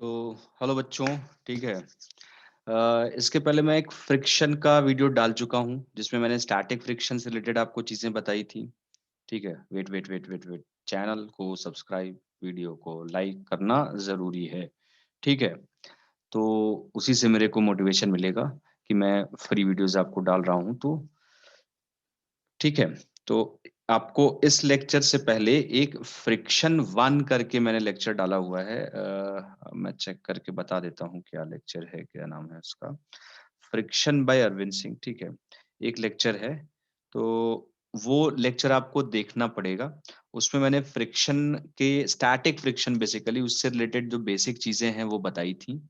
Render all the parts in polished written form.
तो हेलो बच्चों। ठीक है। इसके पहले मैं एक फ्रिक्शन का वीडियो डाल चुका हूँ जिसमें मैंने स्टैटिक फ्रिक्शन से रिलेटेड आपको चीजें बताई थी। ठीक है। Wait wait wait wait wait, channel को सब्सक्राइब, वीडियो को लाइक करना जरूरी है। ठीक है। तो उसी से मेरे को मोटिवेशन मिलेगा कि मैं फ्री वीडियोस आपको डाल रहा हूँ। तो ठीक है। तो आपको इस लेक्चर से पहले एक फ्रिक्शन वन करके मैंने लेक्चर डाला हुआ है। मैं चेक करके बता देता हूँ क्या लेक्चर है, क्या नाम है उसका। Friction by Arvind Singh. ठीक है। एक लेक्चर है। तो वो लेक्चर आपको देखना पड़ेगा। उसमें मैंने फ्रिक्शन के स्टैटिक फ्रिक्शन बेसिकली उससे रिलेटेड जो बेसिक चीजें हैं वो बताई थी।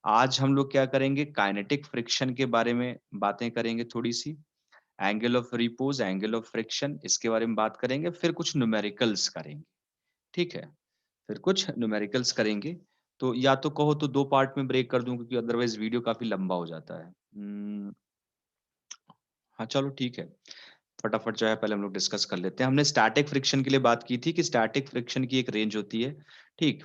आज हम लोग क्या करेंगे, काइनेटिक फ्रिक्शन के बारे में बातें करेंगे थोड़ी सी। Angle of repose, angle of friction, इसके बारे में बात करेंगे। फिर कुछ न्यूमेरिकल्स करेंगे। ठीक है। फिर कुछ न्यूमेरिकल्स करेंगे। तो या तो कहो तो दो पार्ट में ब्रेक कर दूं क्योंकि अदरवाइज वीडियो काफी लंबा हो जाता है। हाँ चलो ठीक है। फटाफट जो है पहले हम लोग डिस्कस कर लेते हैं। हमने स्टैटिक फ्रिक्शन के लिए बात की थी कि स्टैटिक फ्रिक्शन की एक रेंज होती है। ठीक।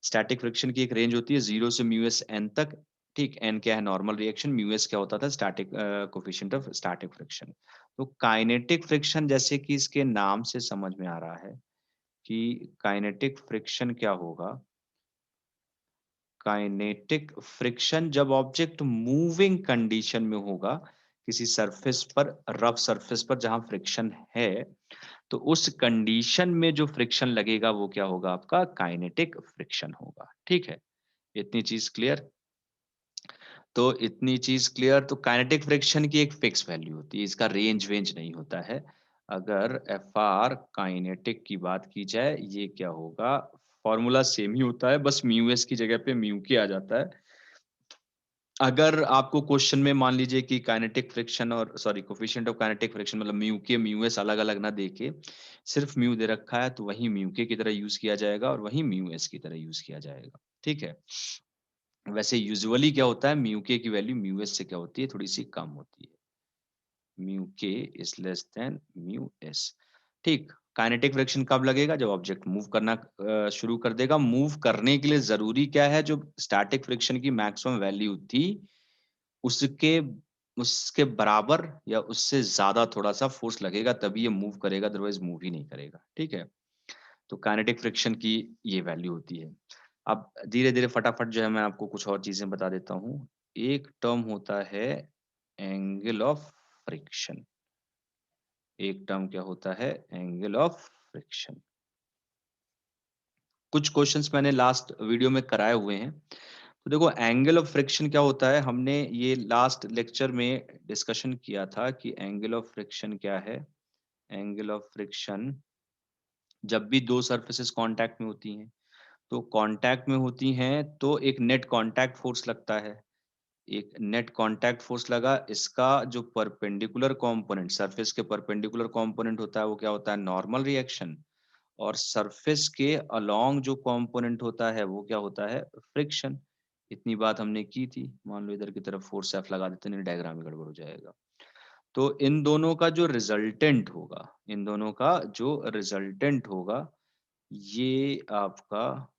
स्टैटिक फ्रिक्शन की एक रेंज होती है 0 से म्यू एस एन तक। ठीक। एन क्या है, नॉर्मल रिएक्शन। म्यू एस क्या होता था, static coefficient of static friction. तो काइनेटिक फ्रिक्शन जैसे कि इसके नाम से समझ में आ रहा है कि काइनेटिक फ्रिक्शन क्या होगा। काइनेटिक फ्रिक्शन जब ऑब्जेक्ट मूविंग कंडीशन में होगा किसी सरफेस पर, रफ सरफेस पर जहां फ्रिक्शन है, तो उस कंडीशन में जो फ्रिक्शन लगेगा वो क्या होगा, आपका काइनेटिक फ्रिक्शन होगा। ठीक है। इतनी चीज क्लियर। तो इतनी चीज क्लियर। तो काइनेटिक फ्रिक्शन की एक फिक्स वैल्यू होती है, इसका रेंज वेंज नहीं होता है। अगर एफ आर काइनेटिक की बात की जाए, ये क्या होगा, फॉर्मूला सेम ही होता है, बस म्यू एस की जगह पे म्यू के आ जाता है। अगर आपको क्वेश्चन में मान लीजिए कि काइनेटिक फ्रिक्शन और sorry coefficient of kinetic friction मतलब म्यू के म्यू एस अलग अलग ना देके सिर्फ म्यू दे रखा है, तो वही म्यू के की तरह यूज किया जाएगा और वही म्यू एस की तरह यूज किया जाएगा। ठीक है। वैसे यूजुअली क्या होता है, म्यू के की वैल्यू म्यू एस से क्या होती है, थोड़ी सी कम होती है। म्यू के is less than mu S. ठीक। काइनेटिक फ्रिक्शन कब लगेगा, जब ऑब्जेक्ट मूव करना शुरू कर देगा। मूव करने के लिए जरूरी क्या है, जो स्टैटिक फ्रिक्शन की मैक्सिमम वैल्यू थी उसके उसके बराबर या उससे ज्यादा थोड़ा सा फोर्स लगेगा, तभी ये मूव करेगा, अदरवाइज मूव ही नहीं करेगा। ठीक है। तो काइनेटिक फ्रिक्शन की ये वैल्यू होती है। अब धीरे धीरे फटाफट जो है मैं आपको कुछ और चीजें बता देता हूँ। एक टर्म होता है एंगल ऑफ फ्रिक्शन। एक टर्म क्या होता है, एंगल ऑफ फ्रिक्शन। कुछ क्वेश्चंस मैंने लास्ट वीडियो में कराए हुए हैं। तो देखो एंगल ऑफ फ्रिक्शन क्या होता है, हमने ये लास्ट लेक्चर में डिस्कशन किया था कि एंगल ऑफ फ्रिक्शन क्या है। एंगल ऑफ फ्रिक्शन जब भी दो सरफेसेस कांटेक्ट में होती हैं, तो कांटेक्ट में होती हैं तो एक नेट कांटेक्ट फोर्स लगता है। एक नेट कांटेक्ट फोर्स लगा, इसका जो परपेंडिकुलर कंपोनेंट, सरफेस के परपेंडिकुलर कंपोनेंट होता है वो क्या होता है, नॉर्मल रिएक्शन। और सरफेस के अलोंग जो कंपोनेंट होता है वो क्या होता है, फ्रिक्शन। इतनी बात हमने की थी। मान लो इधर की तरफ फोर्स एफ लगा देते, नहीं डायग्राम में गड़बड़ हो जाएगा। तो इन दोनों का जो रिजल्टेंट होगा, इन दोनों का जो रिजल्टेंट होगा, ये आपका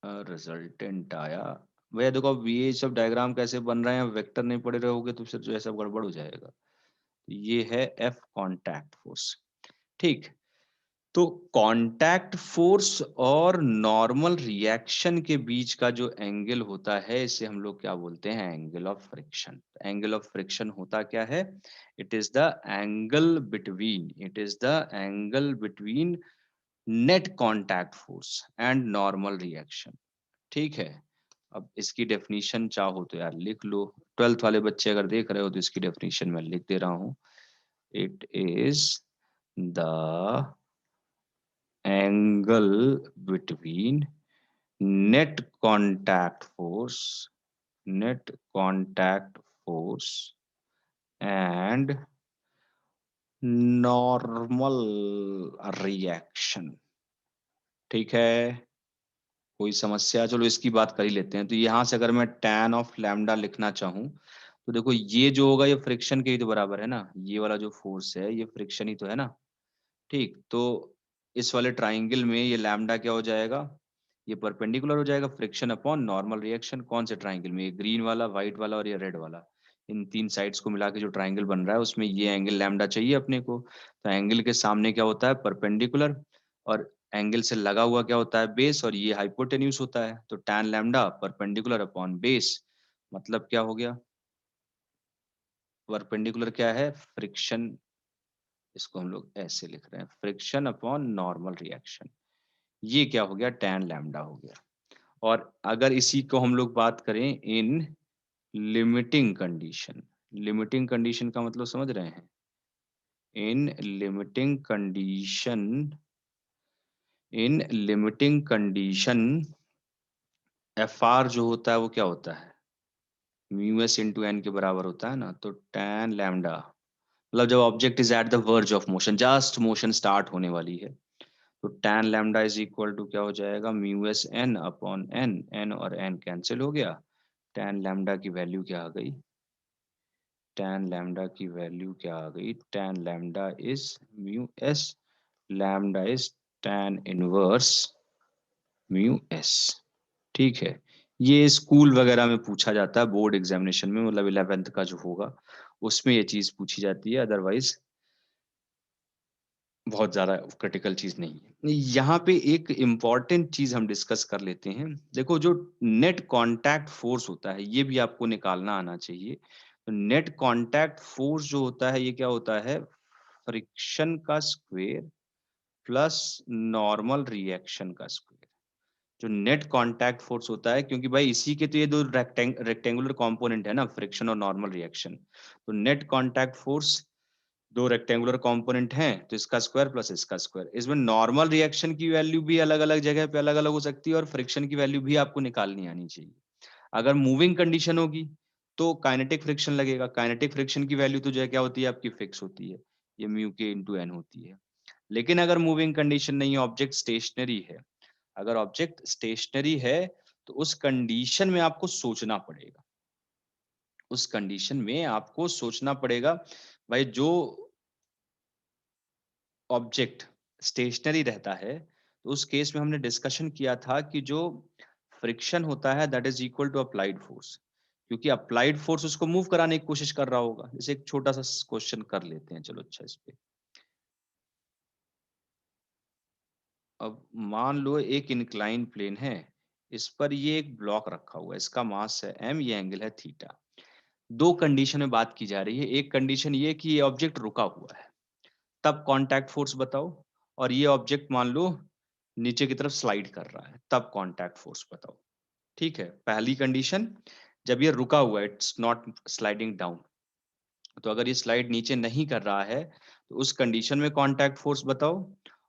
रिजल्टेंट आया। भैया देखो अब ये सब डायग्राम कैसे बन रहे हैं, वेक्टर नहीं पड़े रहोगे तो फिर जो है सब गड़बड़ हो जाएगा। ये है एफ कांटेक्ट फोर्स। ठीक। तो कांटेक्ट फोर्स और नॉर्मल रिएक्शन के बीच का जो एंगल होता है इसे हम लोग क्या बोलते हैं, angle of friction. Angle of friction होता क्या है, it is the angle between, it is the angle between net contact force and normal reaction. ठीक है। अब इसकी डेफिनेशन चाहो तो यार लिख लो, 12th वाले बच्चे अगर देख रहे हो तो इसकी डेफिनेशन मैं लिख दे रहा हूं। It is the angle between net contact force, net contact force and normal reaction। ठीक है। कोई समस्या, चलो इसकी बात कर ही लेते हैं। तो यहां से अगर मैं tan ऑफ लैम्डा लिखना चाहूं तो देखो ये जो होगा ये फ्रिक्शन के ही तो बराबर है ना, ये वाला जो फोर्स है ये फ्रिक्शन ही तो है ना। ठीक। तो इस वाले ट्राइंगल में ये लैम्डा क्या हो जाएगा, ये परपेंडिकुलर हो जाएगा फ्रिक्शन अपॉन नॉर्मल रिएक्शन। कौन से ट्राइंगल में? ये ग्रीन वाला, व्हाइट वाला और ये रेड वाला। इन तीन साइड्स को मिला के जो ट्राइंगल बन रहा है उसमें ये एंगल लैम्डा चाहिए अपने को। तो एंगल के सामने क्या होता है? परपेंडिकुलर। और एंगल से लगा हुआ क्या होता है? बेस। और ये हाइपोटेन्यूज होता है। तो tan lambda perpendicular upon base, मतलब क्या हो गया? परपेंडिकुलर क्या है? फ्रिक्शन। इसको हम लोग ऐसे लिख रहे हैं, फ्रिक्शन अपॉन नॉर्मल रिएक्शन। ये क्या हो गया? टैन लैम्डा हो गया। और अगर इसी को हम लोग बात करें इन लिमिटिंग कंडीशन, लिमिटिंग कंडीशन का मतलब समझ रहे हैं? इन लिमिटिंग कंडीशन, इन लिमिटिंग कंडीशन एफ आर जो होता है वो क्या होता है? म्यू एस इंटू एन के बराबर होता है ना। तो टैन लैम्डा मतलब जब object is at the verge of motion, just motion start होने वाली है, तो tan lambda is equal to क्या हो जाएगा? Mu S N upon N. N और एन कैंसिल हो गया। टैन लैम्डा की वैल्यू क्या आ गई? टैन लैम्डा की वैल्यू क्या आ गई? Tan lambda is mu S, lambda is tan inverse mu S. ठीक है। ये स्कूल वगैरह में पूछा जाता है, बोर्ड एग्जामिनेशन में, मतलब 11th का जो होगा उसमें ये चीज पूछी जाती है। अदरवाइज बहुत ज्यादा क्रिटिकल चीज नहीं है। यहाँ पे एक इम्पॉर्टेंट चीज हम डिस्कस कर लेते हैं। देखो, जो नेट कांटेक्ट फोर्स होता है ये भी आपको निकालना आना चाहिए। तो नेट कांटेक्ट फोर्स जो होता है ये क्या होता है? फ्रिक्शन का स्क्वायर प्लस नॉर्मल रिएक्शन का स्क्वायर। जो नेट कांटेक्ट फोर्स होता है, क्योंकि भाई इसी के तो ये दो रेक्टेंगुलर कंपोनेंट है ना, फ्रिक्शन और नॉर्मल रिएक्शन। तो नेट कांटेक्ट फोर्स, दो रेक्टेंगुलर कंपोनेंट हैं तो इसका स्क्वायर प्लस इसका स्क्वायर। इसमें नॉर्मल रिएक्शन की वैल्यू भी अलग अलग जगह पे अलग अलग हो सकती है और फ्रिक्शन की वैल्यू भी आपको निकालनी आनी चाहिए। अगर मूविंग कंडीशन होगी तो काइनेटिक फ्रिक्शन लगेगा। काइनेटिक फ्रिक्शन की वैल्यू तो जो है क्या होती है? आपकी फिक्स होती है, ये म्यू के इंटू एन होती है। लेकिन अगर मूविंग कंडीशन नहीं है, ऑब्जेक्ट स्टेशनरी है, अगर ऑब्जेक्ट स्टेशनरी है तो उस कंडीशन में आपको सोचना पड़ेगा। उस कंडीशन में आपको सोचना पड़ेगा भाई, जो ऑब्जेक्ट स्टेशनरी रहता है तो उस केस में हमने डिस्कशन किया था कि जो फ्रिक्शन होता है that is equal to applied force, क्योंकि अप्लाइड फोर्स उसको मूव कराने की कोशिश कर रहा होगा। जैसे एक छोटा सा क्वेश्चन कर लेते हैं, चलो अच्छा इस पे। अब मान लो एक इंक्लाइन प्लेन है, इस पर ये एक ब्लॉक रखा हुआ है, इसका मास है m, ये एंगल है थीटा। दो कंडीशन में बात की जा रही है। एक कंडीशन ये कि ये ऑब्जेक्ट रुका हुआ है, तब कांटेक्ट फोर्स बताओ। और ये ऑब्जेक्ट मान लो नीचे की तरफ स्लाइड कर रहा है, तब कांटेक्ट फोर्स बताओ। ठीक है, पहली कंडीशन जब ये रुका हुआ है, इट्स नॉट स्लाइडिंग डाउन, तो अगर ये स्लाइड नीचे नहीं कर रहा है तो उस कंडीशन में कांटेक्ट फोर्स बताओ।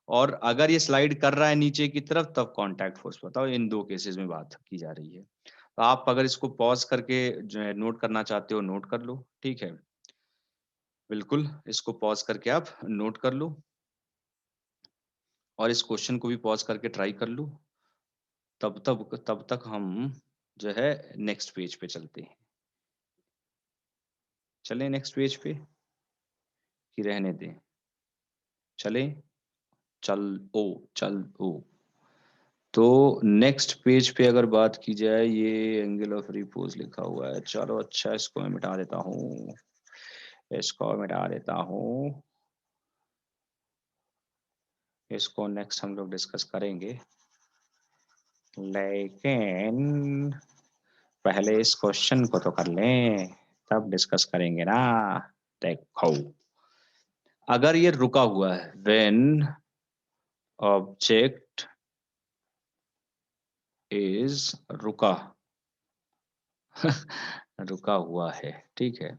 और अगर ये स्लाइड कर रहा है नीचे की तरफ तब कांटेक्ट फोर्स बताओ। इन दो केसेस में बात की जा रही है। तो आप अगर इसको पॉज करके जो है नोट करना चाहते हो नोट कर लो। ठीक है, बिल्कुल इसको पॉज करके आप नोट कर लो और इस क्वेश्चन को भी पॉज करके ट्राई कर लो। तब तक हम जो है नेक्स्ट पेज पे चलते हैं। चलें नेक्स्ट पेज पे कि रहने दें? चलें, चल ओ, चल ओ। तो नेक्स्ट पेज पे अगर बात की जाए, ये एंगल ऑफ रिपोज लिखा हुआ है। चलो अच्छा, इसको मैं मिटा देता हूँ, इसको मिटा देता हूँ। इसको नेक्स्ट हम लोग डिस्कस करेंगे, लेकिन पहले इस क्वेश्चन को तो कर लें, तब डिस्कस करेंगे ना। देखो, अगर ये रुका हुआ है, व्हेन ऑब्जेक्ट इज रुका रुका हुआ है, ठीक है।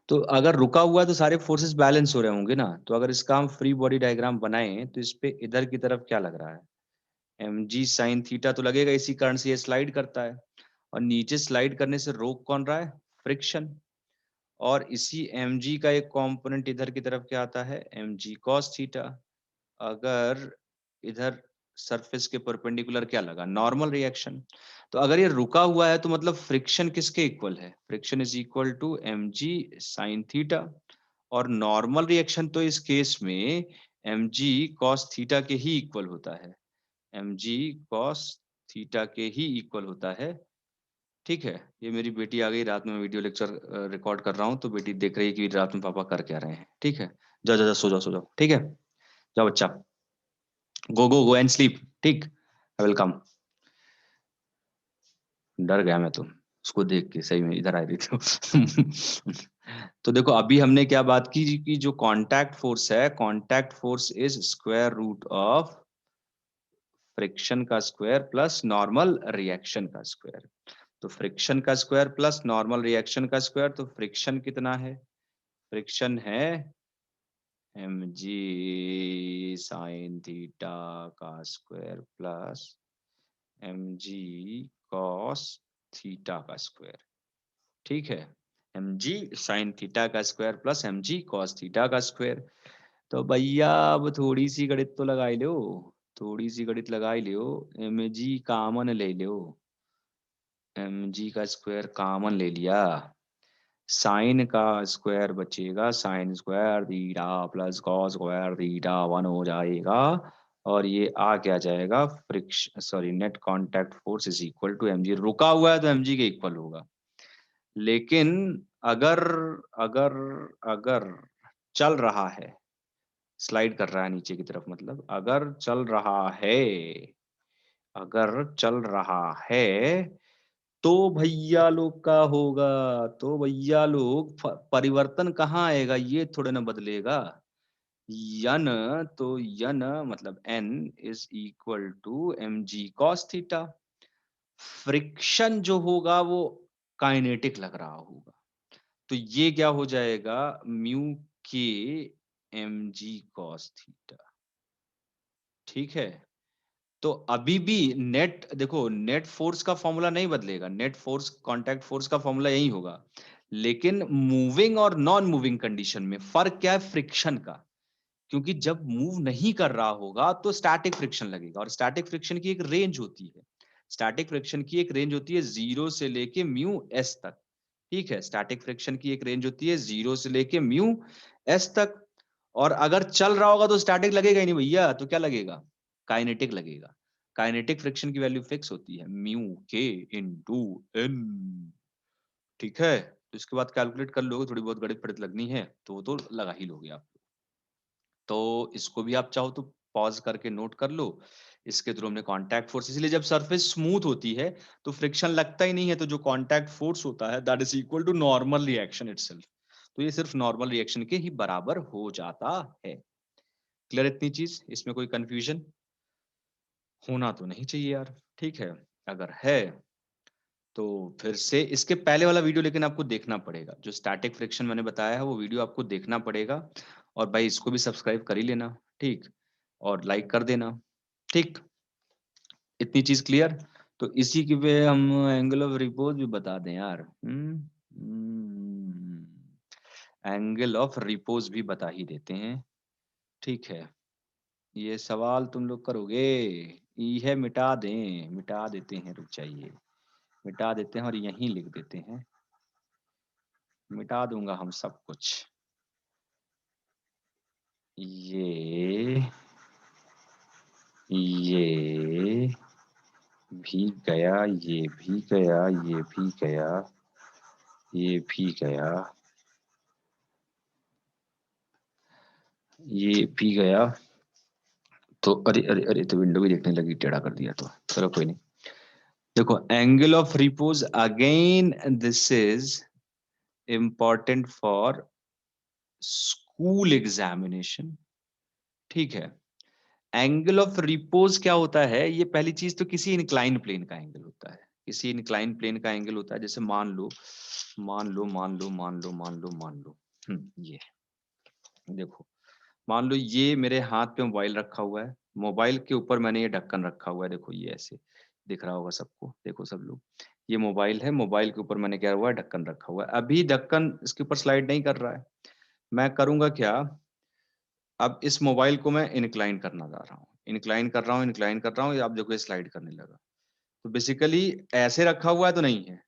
तो अगर रुका हुआ है तो सारे फोर्सेस बैलेंस हो रहे होंगे ना। तो अगर इसका हम फ्री बॉडी डायग्राम बनाएं तो इस पे इधर की तरफ क्या लग रहा है? एम जी साइन थीटा तो लगेगा, इसी कारण से ये स्लाइड करता है। और नीचे स्लाइड करने से रोक कौन रहा है? फ्रिक्शन। और इसी एम जी का एक कंपोनेंट इधर की तरफ क्या आता है? M G cos theta. अगर इधर सरफेस के परपेंडिकुलर क्या लगा? Normal reaction. तो अगर ये रुका हुआ है तो मतलब फ्रिक्शन किसके इक्वल है? Friction is equal to M G sine theta. और नॉर्मल रिएक्शन तो इस केस में एम जी कॉस थीटा के ही इक्वल होता है। एम जी कॉस थीटा के ही इक्वल होता है। ठीक है, ये मेरी बेटी आ गई, रात में वीडियो लेक्चर रिकॉर्ड कर रहा हूँ तो बेटी देख रही है कि रात में पापा कर क्या रहे हैं। ठीक है, जाओ जाओ जाओ, सो जाओ सो जाओ। ठीक है, जाओ बच्चा, गो गो गो एंड स्लीप। ठीक, वेलकम। डर गया मैं तो उसको देख के, सही में इधर आ रही थी। तो देखो अभी हमने क्या बात की कि जो कांटेक्ट फोर्स है, contact force is square root of friction का स्क्वायर प्लस नॉर्मल रिएक्शन का स्क्वायर। तो फ्रिक्शन का स्क्वायर प्लस नॉर्मल रिएक्शन का स्क्वायर, तो फ्रिक्शन कितना है? फ्रिक्शन है mg साइन थीटा का square plus mg cos theta का स्क्वायर। ठीक है, mg साइन थीटा का square plus mg cos theta का स्क्वायर। तो भैया अब थोड़ी सी गणित तो लगा ही लो, थोड़ी सी गणित लगा ही लो। mg कॉमन ले लो, mg का स्क्वायर कॉमन ले लिया, साइन का स्क्वायर बचेगा, sine square theta plus cos square theta 1 हो जाएगा। और ये आ क्या जाएगा, friction sorry net contact force is equal to mg। रुका हुआ है तो mg के इक्वल होगा, लेकिन अगर अगर अगर चल रहा है, स्लाइड कर रहा है नीचे की तरफ, मतलब अगर चल रहा है, अगर चल रहा है तो भैया लोग का होगा, तो भैया लोग परिवर्तन कहाँ आएगा, ये थोड़े ना बदलेगा। यन, तो यन मतलब n is equal to mg cos theta. Friction जो होगा वो काइनेटिक लग रहा होगा, तो ये क्या हो जाएगा, म्यू के mg cos थीटा। ठीक है, तो अभी भी नेट देखो, नेट फोर्स का फॉर्मूला नहीं बदलेगा, नेट फोर्स कांटेक्ट फोर्स का फॉर्मूला यही होगा, लेकिन मूविंग और नॉन मूविंग कंडीशन में फर्क क्या है, फ्रिक्शन का। क्योंकि जब मूव नहीं कर रहा होगा तो स्टैटिक फ्रिक्शन लगेगा, और स्टैटिक फ्रिक्शन की एक रेंज होती है, स्टैटिक फ्रिक्शन की एक रेंज होती है 0 से लेके म्यू एस तक। ठीक है, स्टैटिक फ्रिक्शन की एक रेंज होती है 0 से लेके म्यू एस तक। और अगर चल रहा होगा तो स्टैटिक लगेगा ही नहीं भैया, तो क्या लगेगा, काइनेटिक लगेगा। काइनेटिक फ्रिक्शन की वैल्यू फिक्स होती है म्यू के इनटू एन। ठीक है, तो इसके बाद कैलकुलेट कर लोगे, थोड़ी बहुत गणित पढ़ित लगनी है तो वो तो लगा ही लोगे आप। तो इसको भी आप चाहो तो पॉज करके नोट कर लो। इसके थ्रू हमने कांटेक्ट फोर्स, इसलिए जब सरफेस स्मूथ होती है तो फ्रिक्शन लगता ही नहीं है, तो जो कांटेक्ट फोर्स होता है that is equal to normal reaction itself. तो ये सिर्फ नॉर्मल रिएक्शन के ही बराबर हो जाता है। क्लियर इतनी चीज, इसमें कोई कंफ्यूजन होना तो नहीं चाहिए यार। ठीक है, अगर है तो फिर से इसके पहले वाला वीडियो लेकिन आपको देखना पड़ेगा, जो स्टैटिक फ्रिक्शन मैंने बताया है वो वीडियो आपको देखना पड़ेगा। और भाई इसको भी सब्सक्राइब कर ही लेना, ठीक, और लाइक कर देना। ठीक, इतनी चीज क्लियर। तो इसी की पे हम एंगल ऑफ रिपोज भी बता दें यार, एंगल ऑफ रिपोज भी बता ही देते हैं। ठीक है, ये सवाल तुम लोग करोगे, यह मिटा दें, मिटा देते हैं, रुक जाइए, मिटा देते हैं और यहीं लिख देते हैं, मिटा दूंगा हम सब कुछ। ये भी गया, ये भी गया, ये भी गया, ये भी गया, ये भी गया। तो अरे अरे अरे, तो विंडो भी देखने लगी, टेढ़ा कर दिया तो चलो कोई नहीं। देखो angle of repose again, this is important for school examination. ठीक है, एंगल ऑफ रिपोज क्या होता है, ये पहली चीज तो किसी इंक्लाइन प्लेन का एंगल होता है, किसी इंक्लाइन प्लेन का एंगल होता है। जैसे मान लो मान लो मान लो मान लो मान लो मान लो ये देखो, मान लो ये मेरे हाथ पे मोबाइल रखा हुआ है, मोबाइल के ऊपर मैंने ये ढक्कन रखा हुआ है, देखो ये ऐसे दिख रहा होगा सबको, देखो सब लोग, ये मोबाइल है, मोबाइल के ऊपर मैंने क्या हुआ है, ढक्कन रखा हुआ है। अभी ढक्कन इसके ऊपर स्लाइड नहीं कर रहा है, मैं करूंगा क्या, अब इस मोबाइल को मैं इंक्लाइन करना जा रहा हूँ, इंक्लाइन कर रहा हूँ, इंक्लाइन कर रहा हूँ, आप देखो ये स्लाइड करने लगा। तो बेसिकली ऐसे रखा हुआ है तो नहीं है,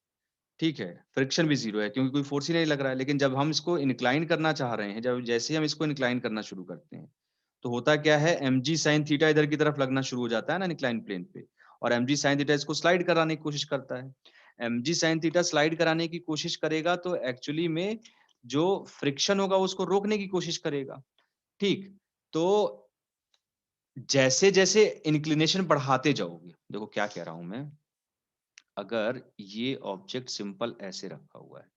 ठीक है, फ्रिक्शन भी जीरो है क्योंकि कोई फोर्स ही नहीं लग रहा है। लेकिन जब हम इसको इंक्लाइन करना चाह रहे हैं, जब जैसे ही हम इसको इंक्लाइन करना शुरू करते हैं तो होता क्या है, mg sin थीटा इधर की तरफ लगना शुरू हो जाता है ना इंक्लाइन प्लेन पे, और mg sin थीटा इसको स्लाइड कराने की कोशिश करता है। mg sin थीटा स्लाइड कराने की कोशिश करेगा तो एक्चुअली में जो फ्रिक्शन होगा उसको रोकने की कोशिश करेगा। ठीक, तो जैसे जैसे इंक्लिनेशन बढ़ाते जाओगे, देखो क्या कह रहा हूं मैं, अगर ये ऑब्जेक्ट सिंपल ऐसे रखा हुआ है,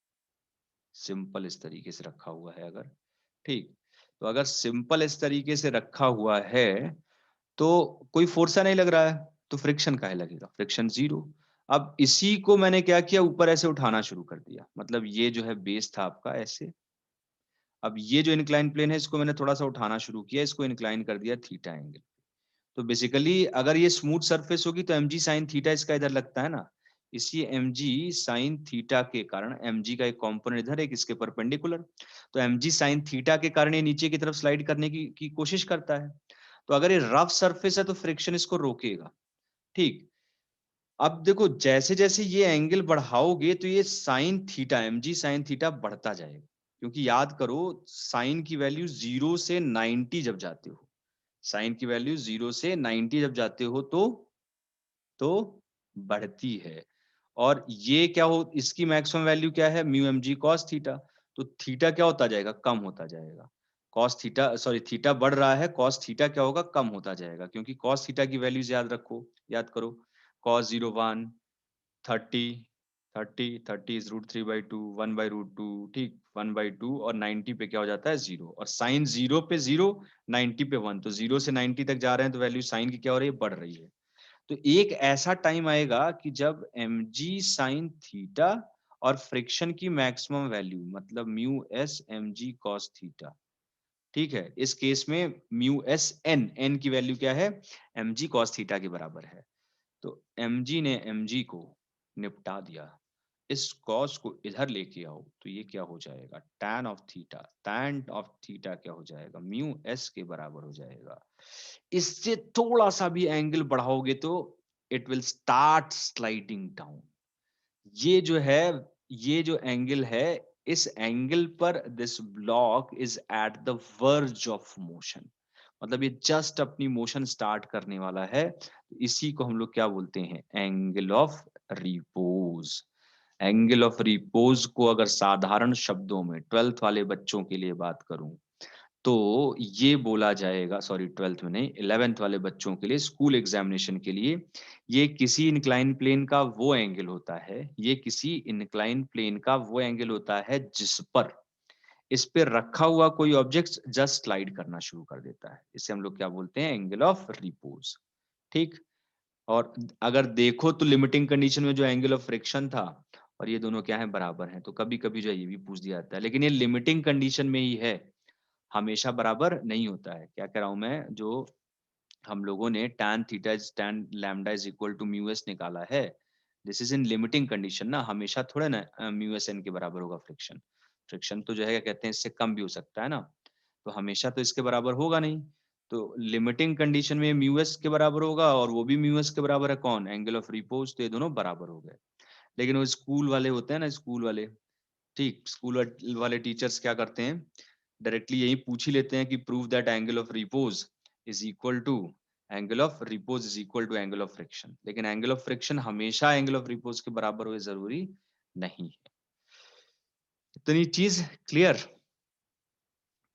सिंपल इस तरीके से रखा हुआ है अगर, ठीक, तो अगर सिंपल इस तरीके से रखा हुआ है तो कोई फोर्स नहीं लग रहा है, तो फ्रिक्शन काहे लगेगा, फ्रिक्शन जीरो। अब इसी को मैंने क्या किया, ऊपर ऐसे उठाना शुरू कर दिया, मतलब ये जो है बेस था आपका ऐसे, अब ये जो इंक्लाइन प्लेन है इसको मैंने थोड़ा सा उठाना शुरू किया, इसको इंक्लाइन कर दिया थीटा एंगल। तो बेसिकली अगर ये स्मूथ सरफेस होगी तो mg sin थीटा इसका इधर लगता है ना, इसी mg sin थीटा के कारण, mg का एक कंपोनेंट इधर एक इसके परपेंडिकुलर, तो mg sin थीटा के कारण ये नीचे की तरफ स्लाइड करने की कोशिश करता है। तो अगर ये रफ सरफेस है तो फ्रिक्शन इसको रोकेगा। ठीक, अब देखो जैसे जैसे ये एंगल बढ़ाओगे तो ये sine theta, mg sine theta बढ़ता जाएगा, क्योंकि याद करो साइन की वैल्यू 0 से 90 जब जाते हो, साइन की वैल्यू 0 से 90 जब जाते हो तो बढ़ती है। और ये क्या हो, इसकी मैक्सिमम वैल्यू क्या है, mu M G cos theta, तो थीटा क्या होता जाएगा, कम होता जाएगा। कॉस थीटा, सॉरी थीटा बढ़ रहा है, कॉस थीटा क्या होगा, कम होता जाएगा, क्योंकि कॉस थीटा की वैल्यूज याद रखो, याद करो, कॉस 0 1 30 30 इज √3/2 1/√2, ठीक, 1/2 और 90 पे क्या हो जाता है, जीरो, और साइन 0 पे 0, 90 पे 1, तो 0 से 90 तक जा रहे हैं तो वैल्यू साइन की क्या हो रही है, बढ़ रही है। तो एक ऐसा टाइम आएगा कि जब mg sin थीटा और फ्रिक्शन की मैक्सिमम वैल्यू मतलब mu S mg cos theta, ठीक है, इस केस में म्यू एस n की वैल्यू क्या है, mg cos थीटा के बराबर है। तो mg ने mg को निपटा दिया, इस cos को इधर लेके आओ तो ये क्या हो जाएगा, tan of theta, tan of theta क्या हो जाएगा, म्यू एस के बराबर हो जाएगा। इससे थोड़ा सा भी एंगल बढ़ाओगे तो it will start sliding down. ये जो है, ये जो एंगल है, इस एंगल पर this block is at the verge of motion, मतलब ये जस्ट अपनी मोशन स्टार्ट करने वाला है। इसी को हम लोग क्या बोलते हैं, angle of repose. Angle of repose को अगर साधारण शब्दों में 12th वाले बच्चों के लिए बात करूं तो ये बोला जाएगा, सॉरी 12th में नहीं, 11th वाले बच्चों के लिए स्कूल एग्जामिनेशन के लिए, ये किसी इंक्लाइन प्लेन का वो एंगल होता है, ये किसी इंक्लाइन प्लेन का वो एंगल होता है जिस पर इस पे रखा हुआ कोई ऑब्जेक्ट जस्ट स्लाइड करना शुरू कर देता है, इसे हम लोग क्या बोलते हैं, एंगल ऑफ रिपोज। ठीक, और अगर देखो तो लिमिटिंग कंडीशन में जो एंगल ऑफ फ्रिक्शन था और ये दोनों क्या है, बराबर हैं, तो कभी कभी जो है ये भी पूछ दिया जाता है, लेकिन ये लिमिटिंग कंडीशन में ही है, हमेशा बराबर नहीं होता है। क्या कह रहा हूं मैं, जो हम लोगों ने tan theta is tan lambda is equal to mu S निकाला है, this is in limiting condition ना, हमेशा थोड़ा ना म्यू एस एन के बराबर होगा फ्रिक्शन, फ्रिक्शन तो जो है क्या कहते हैं, इससे कम भी हो सकता है ना, तो हमेशा तो इसके बराबर होगा नहीं। तो लिमिटिंग कंडीशन में म्यू एस के बराबर होगा और वो भी म्यू एस के बराबर है, कौन, एंगल ऑफ रिपोज, तो ये दोनों बराबर हो गए। लेकिन वो स्कूल वाले होते हैं ना, स्कूल वाले, ठीक, स्कूल वाले टीचर्स क्या करते हैं, डायरेक्टली यही पूछ ही लेते हैं कि prove that angle of repose is equal to, angle of repose is equal to angle of friction, लेकिन एंगल ऑफ फ्रिक्शन हमेशा एंगल ऑफ रिपोज के बराबर हो जरूरी नहीं है। इतनी चीज क्लियर,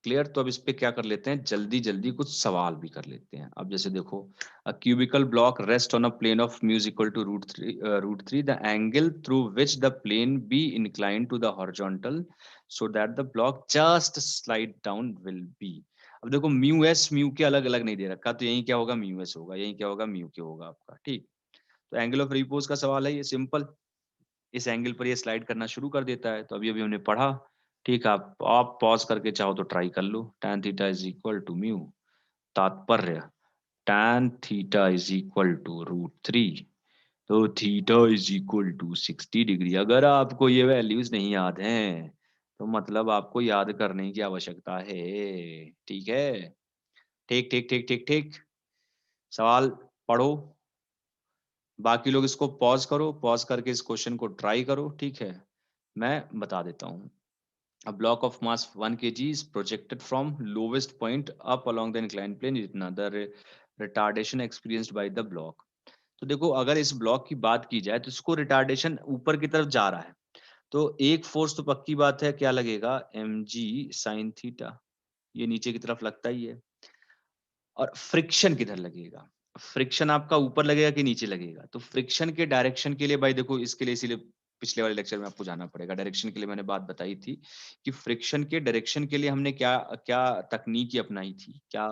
क्लियर। तो अब इस पे क्या कर लेते हैं, जल्दी जल्दी कुछ सवाल भी कर लेते हैं। अब जैसे देखो, a cubical block rest on a plane of mu is equal to √3 the angle through which the plane be incline to the horizontal so that the block just slide down will be. अब देखो mu S mu के अलग अलग नहीं दे रखा, तो यही क्या होगा, म्यू एस होगा, यही क्या होगा, म्यू के होगा आपका। ठीक, तो एंगल ऑफ रिपोज का सवाल है ये, सिंपल, इस एंगल पर ये स्लाइड करना शुरू कर देता है, तो अभी अभी हमने पढ़ा। ठीक है, आप पॉज करके चाहो तो ट्राई कर लो, tan theta is equal to mu, तात्पर्य tan theta is equal to √3, तो theta is equal to 60 degree. अगर आपको ये वैल्यूज नहीं याद हैं तो मतलब आपको याद करने की आवश्यकता है। ठीक है, ठीक ठीक ठीक ठीक ठीक, सवाल पढ़ो, बाकी लोग इसको पॉज करो, पॉज करके इस क्वेश्चन को ट्राई करो। ठीक है, मैं बता देता हूँ। A block of mass 1 kg is projected from lowest point up along the inclined plane. इतना the retardation experienced by the block. तो देखो अगर इस ब्लॉक की बात की जाए तो इसको रिटार्डेशन ऊपर की तरफ जा रहा है, तो एक फोर्स तो पक्की बात है क्या लगेगा, mg sin थीटा, ये नीचे की तरफ लगता ही है। और फ्रिक्शन किधर लगेगा, फ्रिक्शन आपका ऊपर लगेगा कि नीचे लगेगा, तो फ्रिक्शन के डायरेक्शन के लिए भाई देखो इसके लिए इसीलिए पिछले वाले लेक्चर में आपको जाना पड़ेगा, डायरेक्शन के लिए मैंने बात बताई थी कि फ्रिक्शन के डायरेक्शन के लिए हमने क्या क्या तकनीकी अपनाई थी, क्या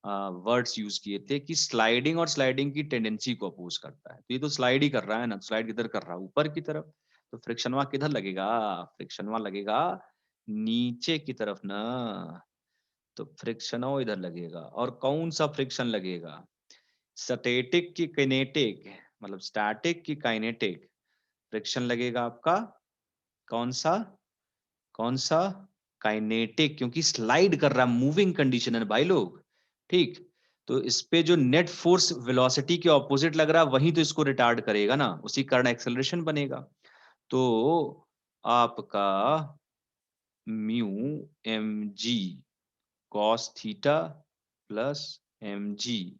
वर्ड्स यूज किए थे कि स्लाइडिंग और स्लाइडिंग की टेंडेंसी को अपोज करता है, तो ये तो स्लाइड ही कर रहा है ना, स्लाइड किधर कर रहा है, ऊपर की तरफ, तो फ्रिक्शन वहां किधर लगेगा, फ्रिक्शन वहां लगेगा नीचे की तरफ ना, तो फ्रिक्शन वो इधर लगेगा। और कौन सा फ्रिक्शन लगेगा, स्टैटिक की काइनेटिक, मतलब स्टैटिक की काइनेटिक, फ्रिक्शन लगेगा आपका कौन सा, कौन सा, काइनेटिक, क्योंकि स्लाइड कर रहा है, मूविंग कंडीशन है भाई लोग, ठीक। तो इस पे जो नेट फोर्स वेलोसिटी के ऑपोजिट लग रहा है वही तो इसको रिटार्ड करेगा ना, उसी कारण एक्सेलरेशन बनेगा। तो आपका mu M G cos theta plus M G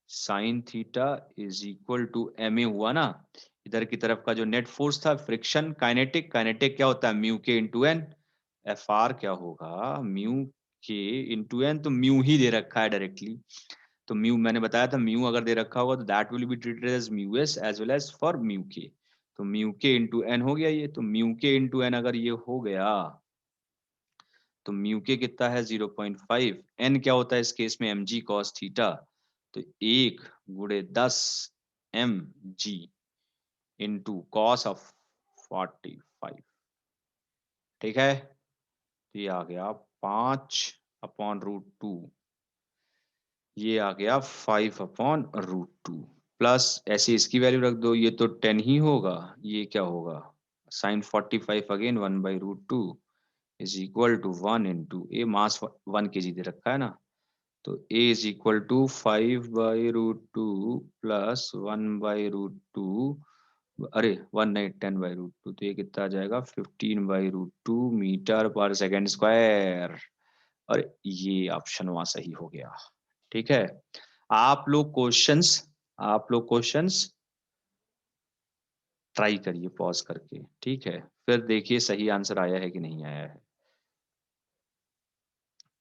sine theta is equal to M A हुआ ना, इधर की तरफ का जो नेट फोर्स था फ्रिक्शन, काइनेटिक, काइनेटिक क्या होता है म्यू के इंटू एन, एफ आर क्या होगा म्यू के इंटू एन, तो म्यू ही दे रखा है डायरेक्टली, तो म्यू मैंने बताया था म्यू अगर दे रखा होगा तो that will be treated as mu S as well as for mu K, तो म्यू के इंटू एन हो गया ये, तो म्यू के इंटू एन अगर ये हो गया तो म्यू के कितना है 0.5, एन क्या होता है इस केस में एम जी कॉस थीटा, तो 1 × 10 M G into cos of 45, ठीक है, तो ये आ गया 5/√2, ये आ गया 5/√2 प्लस ऐसे इसकी वैल्यू रख दो, ये तो 10 ही होगा, ये क्या होगा sine 45 again 1/√2 is equal to 1 into A, mass 1 kg दे रखा है ना, तो a is equal to 5/√2 plus 1/√2, अरे 1 नहीं 10/√2, तो ये कितना आ जाएगा 15/√2 मीटर पर सेकेंड स्क्वायर, और ये ऑप्शन वहां सही हो गया, ठीक है। आप लोग क्वेश्चंस, आप लोग क्वेश्चंस ट्राई करिए पॉज करके, ठीक है, फिर देखिए सही आंसर आया है कि नहीं आया है।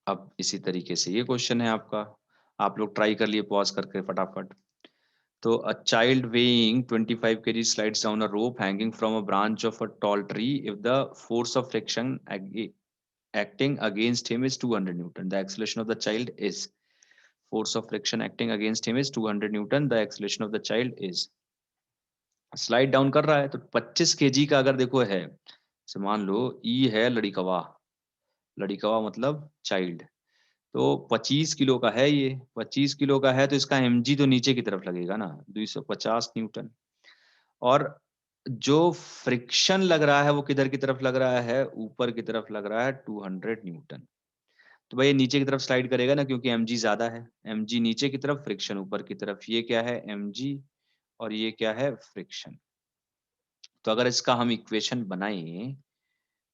अब इसी तरीके से ये क्वेश्चन है आपका, आप लोग ट्राई कर लिए पॉज करके फटाफट। तो a child weighing 25 kg slides down a rope hanging from a branch of a tall tree if the force of friction acting against him is 200 newton, the acceleration of the child is, force of friction acting against him is 200 newton, the acceleration of the child is, slide down कर रहा है, तो 25 kg का अगर देखो है, तो मान लो ई है लड़िकवा, लड़िकवा मतलब चाइल्ड, तो 25 किलो का है, ये 25 किलो का है, तो इसका mg तो नीचे की तरफ लगेगा ना 250 न्यूटन, और जो फ्रिक्शन लग रहा है वो किधर की तरफ लग रहा है, ऊपर की तरफ लग रहा है 200 न्यूटन, तो भाई ये नीचे की तरफ स्लाइड करेगा ना क्योंकि mg ज्यादा है, mg नीचे की तरफ फ्रिक्शन ऊपर की तरफ, ये क्या है mg और ये क्या है फ्रिक्शन। तो अगर इसका हम इक्वेशन बनाएं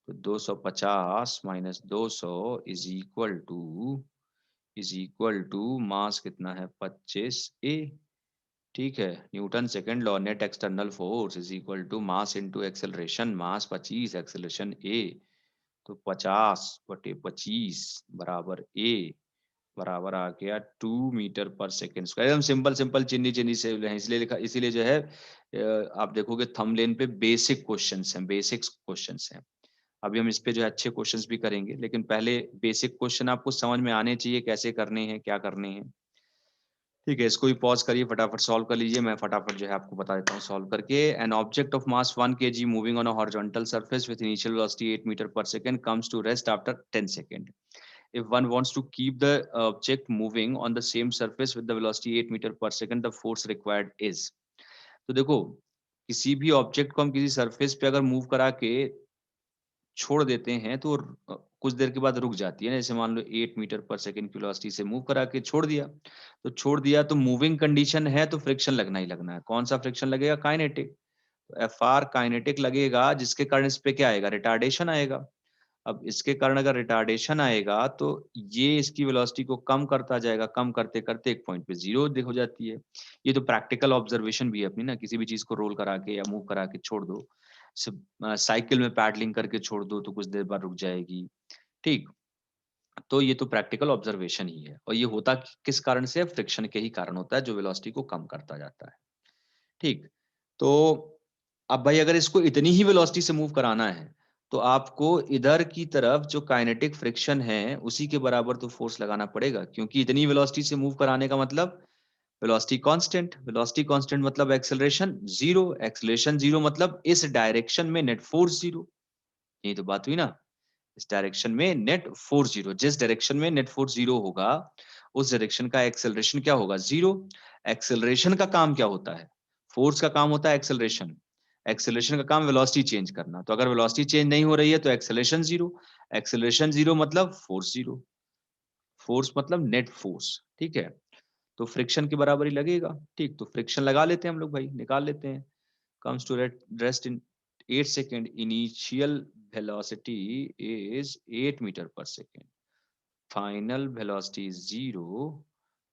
तो 250 minus 200 is equal to mass कितना है 25 a, ठीक है, Newton second law, net external force is equal to mass into acceleration, mass 25 acceleration a, तो 50/25 बराबर a बराबर आ गया 2 मीटर पर सेकेंड स्क्वायर, एकदम सिंपल सिंपल चिन्नी चिन्नी से है, इसलिए लिखा, इसीलिए जो है आप देखोगे थंबनेल पे बेसिक क्वेश्चंस हैं, बेसिक क्वेश्चंस हैं। अभी हम इस पे जो है अच्छे क्वेश्चंस भी करेंगे, लेकिन पहले बेसिक क्वेश्चन आपको समझ में आने चाहिए, कैसे करने हैं क्या करने हैं, ठीक है। इसको भी पॉज करिए फटाफट सॉल्व कर लीजिए, मैं फटाफट जो है आपको बता देता हूँ सॉल्व करके। An object of mass 1 kg moving on a horizontal surface with initial velocity 8 metre per second comes to rest after 10 second. If one wants to keep the object moving on the same surface with the velocity 8 metre per second, the force required is, तो देखो किसी भी object को हम किसी surface पे अगर move करा के छोड़ देते हैं तो कुछ देर के बाद रुक जाती है ना, जैसे मान लो 8 मीटर पर सेकंड की वेलोसिटी से मूव करा के छोड़ दिया, तो छोड़ दिया तो मूविंग कंडीशन है तो फ्रिक्शन लगना ही लगना है, कौन सा फ्रिक्शन लगेगा काइनेटिक, तो एफ आर काइनेटिक लगेगा, जिसके कारण इस पे क्या आएगा रिटार्डेशन आएगा। अब इसके कारण अगर रिटार्डेशन आएगा तो ये इसकी वेलोसिटी को कम करता जाएगा, कम करते-करते एक पॉइंट पे 0 हो जाती है। ये तो प्रैक्टिकल ऑब्जर्वेशन भी है अपनी ना, किसी भी चीज़ को रोल करा के या मूव करा के छोड़ दो। साइकिल में पैडलिंग करके छोड़ दो तो कुछ देर बाद रुक जाएगी, ठीक? तो ये तो प्रैक्टिकल ऑब्जर्वेशन ही है और ये होता किस कारण से है? फ्रिक्शन के ही कारण होता है जो वेलोसिटी को कम करता जाता है, ठीक? तो अब भाई अगर इसको इतनी ही वेलोसिटी से मूव कराना है, तो आपको इधर की तरफ जो काइनेटिक फ्रिक्शन है, उसी के बराबर तो फोर्स लगाना पड़ेगा क्योंकि इतनी वेलोसिटी से मूव कराने का मतलब वेलोसिटी कांस्टेंट मतलब एक्सेलरेशन 0, एक्सेलरेशन 0 मतलब इस डायरेक्शन में नेट फोर्स 0। यही तो बात हुई ना? इस डायरेक्शन में नेट फोर्स 0, जिस डायरेक्शन में नेट फोर्स 0 होगा, उस डायरेक्शन का एक्सेलरेशन क्या होगा? 0। एक्सेलरेशन का काम क्या होता है? फोर्स का काम होता है एक्सेलरेशन। एक्सेलरेशन का काम वेलोसिटी चेंज करना। तो अगर वेलोसिटी चेंज नहीं हो रही है तो एक्सेलरेशन 0, एक्सेलरेशन 0 मतलब फोर्स 0, फोर्स मतलब नेट फोर्स, ठीक है? तो फ्रिक्शन के बराबर ही लगेगा, ठीक? तो फ्रिक्शन लगा लेते हैं हम लोग भाई, निकाल लेते हैं। Comes to rest in 8 second. Initial velocity is 8 meter per second. Final velocity is 0.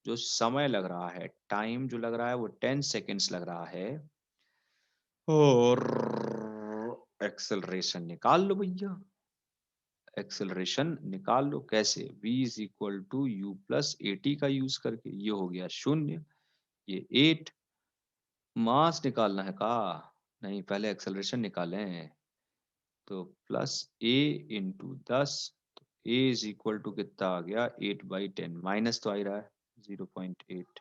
जो समय लग रहा है, टाइम जो लग रहा है वो 10 सेकेंड्स लग रहा है। और एक्सेलरेशन निकाल लो भैया, एक्सेलरेशन निकाल लो। कैसे? v is equal to U plus A T का यूज करके। ये हो गया 0, ये 8। मास निकालना है का? नहीं, पहले एक्सेलरेशन निकालें। तो प्लस ए इंटू 10, तो ए इज इक्वल टू कितना आ गया? 8/10, माइनस तो आ ही रहा है 0.8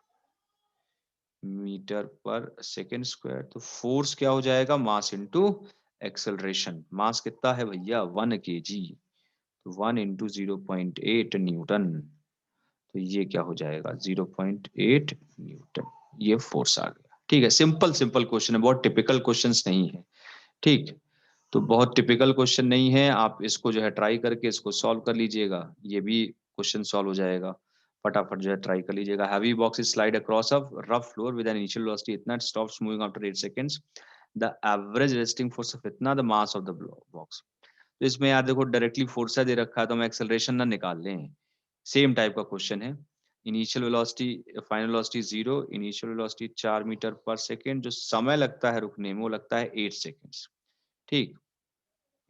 मीटर पर सेकेंड स्क्वायर। तो फोर्स क्या हो जाएगा? Mass into acceleration. मास कितना है भैया? 1 kg। तो 1 इंटू 0.8 न्यूटन। तो ये क्या हो जाएगा? 0.8 न्यूटन। ये फोर्स आ गया, ठीक है? सिंपल सिंपल क्वेश्चन है, बहुत टिपिकल क्वेश्चंस नहीं है, ठीक? तो बहुत टिपिकल क्वेश्चन नहीं है, आप इसको जो है ट्राई करके इसको सॉल्व कर लीजिएगा, ये भी क्वेश्चन सॉल्व हो जाएगा। फटाफट जो है ट्राई कर लीजिएगा। Heavy box is slide across a rough floor with an initial velocity इतना, it stops moving after 8 seconds. The average resting force of इतना, the mass of the box. तो इसमें यार देखो डायरेक्टली फोर्स दे रखा है तो हम एक्सेलरेशन ना निकाल लें। सेम टाइप का क्वेश्चन है। Initial velocity, final velocity 0, initial velocity 4 meter पर सेकेंड, जो समय लगता है रुकने में वो लगता है 8 सेकेंड्स, ठीक?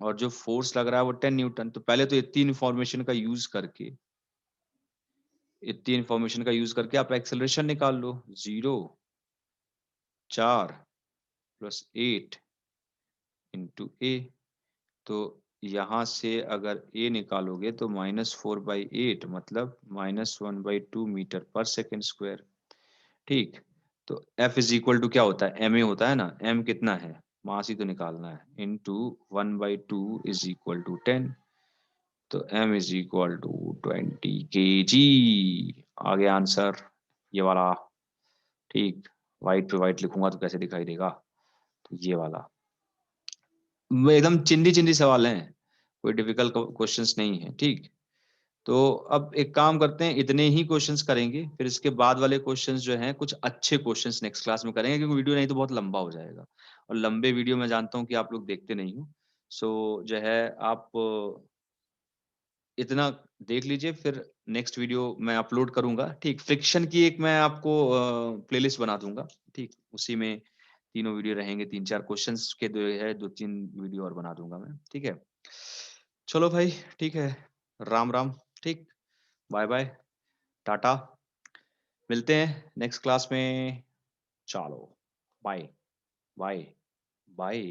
और जो फोर्स लग रहा है वो 10 न्यूटन। तो पहले तो इतनी इन्फॉर्मेशन का यूज करके आप एक्सेलरेशन निकाल लो। 0, 4 प्लस 8 इंटू ए। तो यहाँ से अगर ए निकालोगे तो -4/8 मतलब -1/2 मीटर पर सेकेंड स्क्वायर, ठीक? तो F इज इक्वल टू क्या होता है? ma होता है ना। m कितना है? मास ही तो निकालना है, इंटू 1/2 इज इक्वल टू 10। तो m is equal to 20 kg। आ गया आंसर ये वाला, ठीक? वाइट पे वाइट लिखूंगा तो कैसे दिखाई देगा? तो ये वाला एकदम चिंदी चिंदी सवाल हैं, कोई डिफिकल्ट क्वेश्चंस नहीं है, ठीक? तो अब एक काम करते हैं, इतने ही क्वेश्चंस करेंगे, फिर इसके बाद वाले क्वेश्चंस जो हैं कुछ अच्छे क्वेश्चंस नेक्स्ट क्लास में करेंगे, क्योंकि वीडियो नहीं तो बहुत लंबा हो जाएगा और लंबे वीडियो मैं जानता हूँ कि आप लोग देखते नहीं हो। सो जो है आप इतना देख लीजिए, फिर नेक्स्ट वीडियो मैं अपलोड करूंगा, ठीक? फ्रिक्शन की एक मैं आपको प्लेलिस्ट बना दूंगा, ठीक? उसी में तीनों वीडियो रहेंगे, 3-4 क्वेश्चंस के जो है 2-3 वीडियो और बना दूंगा मैं, ठीक है? चलो भाई, ठीक है। राम राम, ठीक? Bye bye, ta-ta. मिलते हैं नेक्स्ट क्लास में। चलो, बाय बाय बाय।